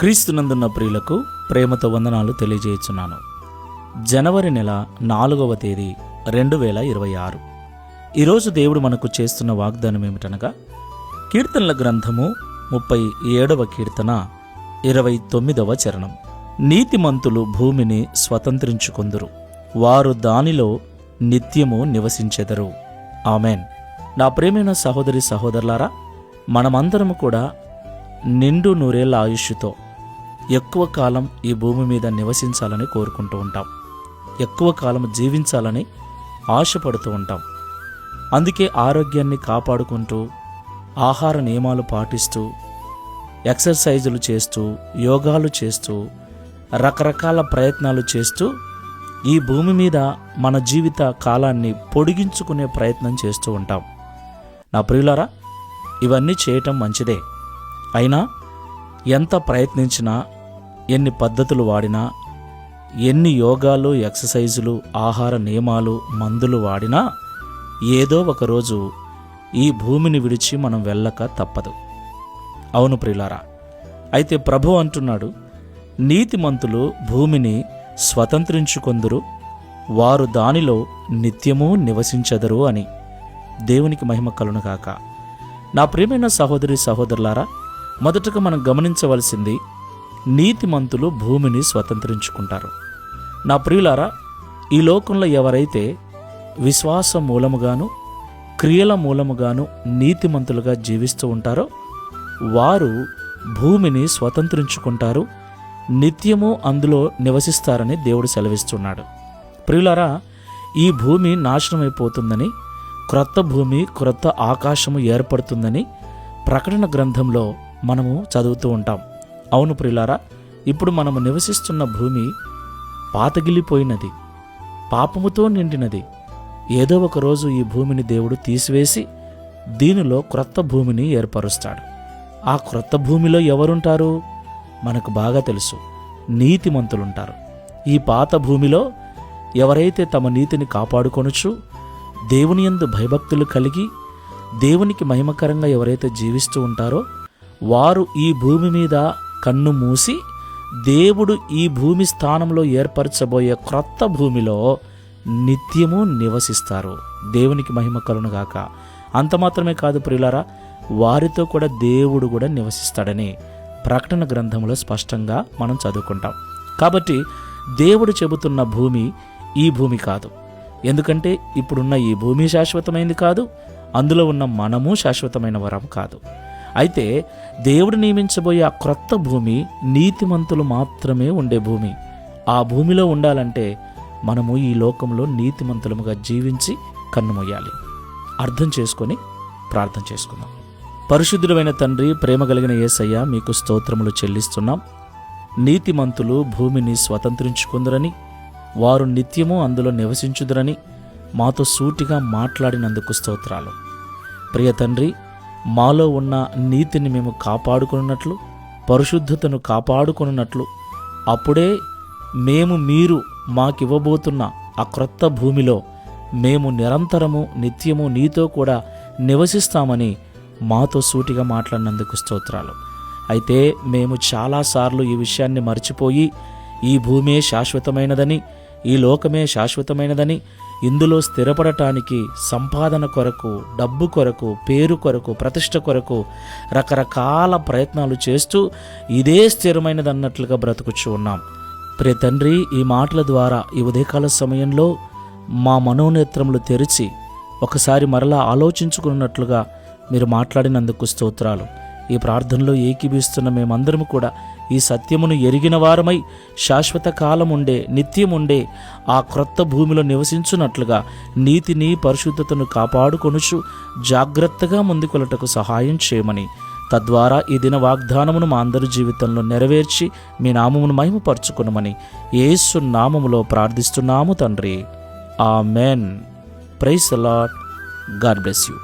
క్రీస్తునందున్న ప్రియులకు ప్రేమతో వందనాలు తెలియజేయుచున్నాను. జనవరి నెల 4వ తేదీ 2026. ఈరోజు దేవుడు మనకు చేస్తున్న వాగ్దానం ఏమిటనగా, కీర్తనల గ్రంథము 37వ కీర్తన 29వ చరణం. నీతిమంతులు భూమిని స్వతంత్రించుకొందురు, వారు దానిలో నిత్యము నివసించెదరు. ఆమెన్. నా ప్రియమైన సహోదరి సహోదరులారా, మనమందరము కూడా నిండు నూరేళ్ల ఆయుష్తో ఎక్కువ కాలం ఈ భూమి మీద నివసించాలని కోరుకుంటూ ఉంటాం. ఎక్కువ కాలం జీవించాలని ఆశపడుతూ ఉంటాం. అందుకే ఆరోగ్యాన్ని కాపాడుకుంటూ, ఆహార నియమాలు పాటిస్తూ, ఎక్సర్సైజులు చేస్తూ, యోగాలు చేస్తూ, రకరకాల ప్రయత్నాలు చేస్తూ ఈ భూమి మీద మన జీవిత కాలాన్ని పొడిగించుకునే ప్రయత్నం చేస్తూ ఉంటాం. నా ప్రియులారా, ఇవన్నీ చేయటం మంచిదే. అయినా ఎంత ప్రయత్నించినా, ఎన్ని పద్ధతులు వాడినా, ఎన్ని యోగాలు, ఎక్సర్సైజులు, ఆహార నియమాలు, మందులు వాడినా ఏదో ఒకరోజు ఈ భూమిని విడిచి మనం వెళ్ళక తప్పదు. అవును ప్రియులారా, అయితే ప్రభు అంటున్నాడు, నీతిమంతులు భూమిని స్వతంత్రించుకొందురు, వారు దానిలో నిత్యము నివసించెదరు అని. దేవునికి మహిమ కలుగునుగాక. నా ప్రియమైన సహోదరి సహోదరులారా, మొదటగా మనం గమనించవలసింది, నీతిమంతులు భూమిని స్వతంత్రించుకుంటారు. నా ప్రియులారా, ఈ లోకంలో ఎవరైతే విశ్వాస మూలముగాను, క్రియల మూలముగాను నీతిమంతులుగా జీవిస్తూ ఉంటారో వారు భూమిని స్వతంత్రించుకుంటారు, నిత్యము అందులో నివసిస్తారని దేవుడు సెలవిస్తున్నాడు. ప్రియులారా, ఈ భూమి నాశనమైపోతుందని, క్రొత్త భూమి, క్రొత్త ఆకాశము ఏర్పడుతుందని ప్రకటన గ్రంథంలో మనము చదువుతూ ఉంటాం. అవును ప్రియులారా, ఇప్పుడు మనము నివసిస్తున్న భూమి పాతగిలిపోయినది, పాపముతో నిండినది. ఏదో ఒక రోజు ఈ భూమిని దేవుడు తీసివేసి దీనిలో క్రొత్త భూమిని ఏర్పరుస్తాడు. ఆ క్రొత్త భూమిలో ఎవరుంటారు? మనకు బాగా తెలుసు, నీతిమంతులుంటారు. ఈ పాత భూమిలో ఎవరైతే తమ నీతిని కాపాడుకొనుచు, దేవుని యందు భయభక్తులు కలిగి, దేవునికి మహిమకరంగా ఎవరైతే జీవిస్తూ ఉంటారో వారు ఈ భూమి మీద కన్ను మూసి దేవుడు ఈ భూమి స్థానంలో ఏర్పరచబోయే క్రొత్త భూమిలో నిత్యము నివసిస్తారు. దేవునికి మహిమ కలుగునుగాక. అంత మాత్రమే కాదు ప్రియులారా, వారితో కూడా దేవుడు కూడా నివసిస్తాడని ప్రకటన గ్రంథంలో స్పష్టంగా మనం చదువుకుంటాం. కాబట్టి దేవుడు చెబుతున్న భూమి ఈ భూమి కాదు. ఎందుకంటే ఇప్పుడున్న ఈ భూమి శాశ్వతమైనది కాదు, అందులో ఉన్న మనము శాశ్వతమైన వరం కాదు. అయితే దేవుడు నియమించబోయే ఆ క్రొత్త భూమి నీతిమంతులు మాత్రమే ఉండే భూమి. ఆ భూమిలో ఉండాలంటే మనము ఈ లోకంలో నీతిమంతులముగా జీవించి కన్నుమొయ్యాలి. అర్థం చేసుకొని ప్రార్థన చేసుకుందాం. పరిశుద్ధుడైన తండ్రి, ప్రేమ కలిగిన యేసయ్య, మీకు స్తోత్రములు చెల్లిస్తున్నాం. నీతిమంతులు భూమిని స్వతంత్రించుకుందరని, వారు నిత్యము అందులో నివసించుదురని మాతో సూటిగా మాట్లాడినందుకు స్తోత్రాలు. ప్రియ తండ్రి, మాలో ఉన్న నీతిని మేము కాపాడుకున్నట్లు, పరిశుద్ధతను కాపాడుకున్నట్లు, అప్పుడే మీరు మాకివ్వబోతున్న ఆ క్రొత్త భూమిలో మేము నిరంతరము నిత్యము నీతో కూడా నివసిస్తామని మాతో సూటిగా మాట్లాడినందుకు స్తోత్రాలు. అయితే మేము చాలాసార్లు ఈ విషయాన్ని మర్చిపోయి, ఈ భూమే శాశ్వతమైనదని, ఈ లోకమే శాశ్వతమైనదని, ఇందులో స్థిరపడటానికి సంపాదన కొరకు, డబ్బు కొరకు, పేరు కొరకు, ప్రతిష్ట కొరకు రకరకాల ప్రయత్నాలు చేస్తూ ఇదే స్థిరమైనదన్నట్లుగా బ్రతుకుచూ ఉన్నాం. ప్రియ తండ్రి, ఈ మాటల ద్వారా ఈ ఉదయకాల సమయంలో మా మనోనేత్రములు తెరిచి ఒకసారి మరలా ఆలోచించుకున్నట్లుగా మీరు మాట్లాడినందుకు స్తోత్రాలు. ఈ ప్రార్థనలో ఏకీభిస్తున్న మేమందరము కూడా ఈ సత్యమును ఎరిగిన వారమై శాశ్వత కాలం ఉండే, నిత్యముండే ఆ క్రొత్త భూమిలో నివసించున్నట్లుగా నీతిని, పరిశుద్ధతను కాపాడుకొనుచు జాగ్రత్తగా ముందుకొలటకు సహాయం చేయమని, తద్వారా ఈ దిన వాగ్దానమును మా అందరి జీవితంలో నెరవేర్చి మీ నామమును మహిమపరచుకునమని యేసు నామములో ప్రార్థిస్తున్నాము తండ్రి. Amen. Praise the Lord. God bless you.